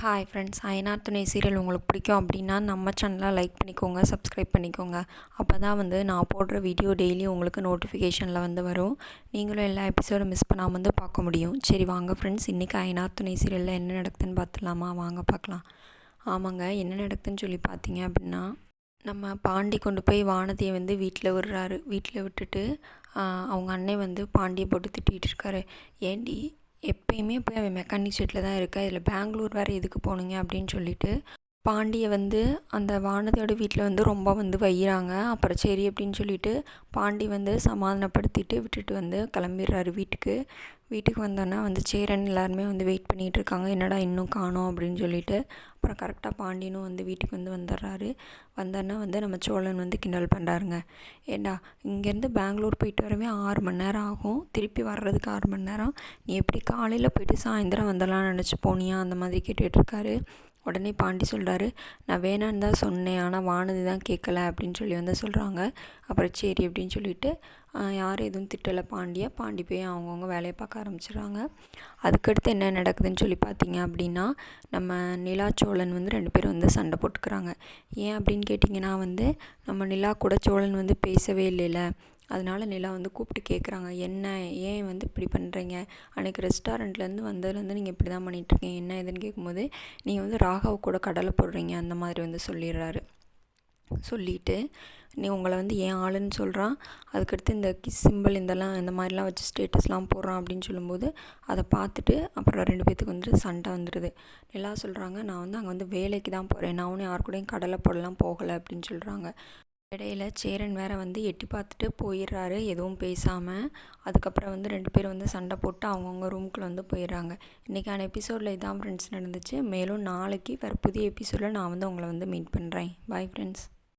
Hi friends, ஐநார் துணை serial உங்களுக்கு பிடிக்கும் அப்படின்னா நம்ம சேனலை லைக் பண்ணிக்கோங்க, சப்ஸ்கிரைப் பண்ணிக்கோங்க. அப்போ தான் நான் போடுற வீடியோ டெய்லி உங்களுக்கு நோட்டிஃபிகேஷனில் வரும். நீங்களும் எல்லா எபிசோடும் மிஸ் பண்ணாமல் பார்க்க முடியும். சரி வாங்க ஃப்ரெண்ட்ஸ், இன்றைக்கி ஐநார் துணை சீரியலில் என்ன நடக்குதுன்னு பார்த்துலாமா? வாங்க பார்க்கலாம். ஆமாங்க, என்ன நடக்குதுன்னு சொல்லி பார்த்தீங்க அப்படின்னா, நம்ம பாண்டி கொண்டு போய் வானதியை வீட்டில் விடுறாரு. வீட்டில் விட்டுட்டு அவங்க அண்ணன் பாண்டியை போட்டு திட்டிகிட்டு இருக்காரு. ஏண்டி எப்பயுமே போய் அவன் மெக்கானிக் ஷெட்டில் தான் இருக்கா, இதில் பெங்களூர் வேறு எதுக்கு போனீங்க அப்படின்னு சொல்லிட்டு பாண்டியை அந்த வானதியோட வீட்டில் ரொம்ப வையிறாங்க. அப்புறம் சரி அப்படின்னு சொல்லிட்டு பாண்டி சமாதானப்படுத்திட்டு விட்டுட்டு கிளம்பிடுறாரு வீட்டுக்கு. வீட்டுக்கு வந்தோன்னா சேரன் எல்லாருமே வெயிட் பண்ணிகிட்டு இருக்காங்க. என்னடா இன்னும் காணோம் அப்படின்னு சொல்லிட்டு. அப்புறம் கரெக்டாக பாண்டியனும் வீட்டுக்கு வந்துடுறாரு. வந்தோன்னா நம்ம சோழன் கிண்டல் பண்ணுறாருங்க. ஏண்டா இங்கேருந்து பெங்களூர் போயிட்டு வரவே 6 மணி நேரம் ஆகும், திருப்பி வர்றதுக்கு 6 மணி நேரம், நீ எப்படி காலையில் போய்ட்டு சாயந்தரம் வந்துடலாம்னு நினச்சி போனியா? அந்த மாதிரி கேட்டுட்ருக்காரு. உடனே பாண்டி சொல்கிறாரு, நான் வேணான்னு தான் சொன்னேன், ஆனால் வானதி தான் கேட்கல அப்படின்னு சொல்லி சொல்கிறாங்க. அப்புறம் சரி அப்படின்னு சொல்லிட்டு யாரும் எதுவும் திட்டலை பாண்டி போய் அவங்கவுங்க வேலையை பார்க்க ஆரம்பிச்சிடுறாங்க. அதுக்கடுத்து என்ன நடக்குதுன்னு சொல்லி பார்த்தீங்க அப்படின்னா, நம்ம நிலா சோழன் 2 பேரும் சண்டை போட்டுக்கிறாங்க. ஏன் அப்படின்னு கேட்டிங்கன்னா நம்ம நிலா கூட சோழன் பேசவே இல்லைல்ல, அதனால் நிலா கூப்பிட்டு கேட்குறாங்க, என்ன ஏன் இப்படி பண்ணுறீங்க, அன்றைக்கி ரெஸ்டாரண்ட்லேருந்து வந்ததுலேருந்து நீங்கள் இப்படி தான் பண்ணிகிட்ருக்கீங்க, என்ன இதுன்னு கேட்கும்போது நீங்கள் ராகவ் கூட கடலை போடுறீங்க அந்த மாதிரி சொல்லிடுறாரு. சொல்லிவிட்டு நீ உங்களை ஏன் ஆளுன்னு சொல்கிறான், அதுக்கடுத்து இந்த கிஸ் சிம்பிள் இந்த மாதிரிலாம் வச்சு ஸ்டேட்டஸ்லாம் போடுறான் அப்படின்னு சொல்லும்போது அதை பார்த்துட்டு அப்புறம் 2 பேர்த்துக்கு சண்டை வந்துடுது. நிலா சொல்கிறாங்க, நான் அங்கே வேலைக்கு தான் போகிறேன், நான் ஒன்றும் யார் கூடயும் கடலை போடலாம் போகலை அப்படின்னு சொல்கிறாங்க. இடையில சேரன் வேற எட்டி பார்த்துட்டு போயிடுறாரு எதுவும் பேசாமல். அதுக்கப்புறம் 2 பேரும் சண்டை போட்டு அவங்கவுங்க ரூமுக்குள்ளே போயிடுறாங்க. இன்றைக்கான எபிசோடில் இதான் ஃப்ரெண்ட்ஸ் நடந்துச்சு. மேலும் நாளைக்கு வேறு புதிய எபிசோடில் நான் உங்களை மீட் பண்ணுறேன். Bye friends.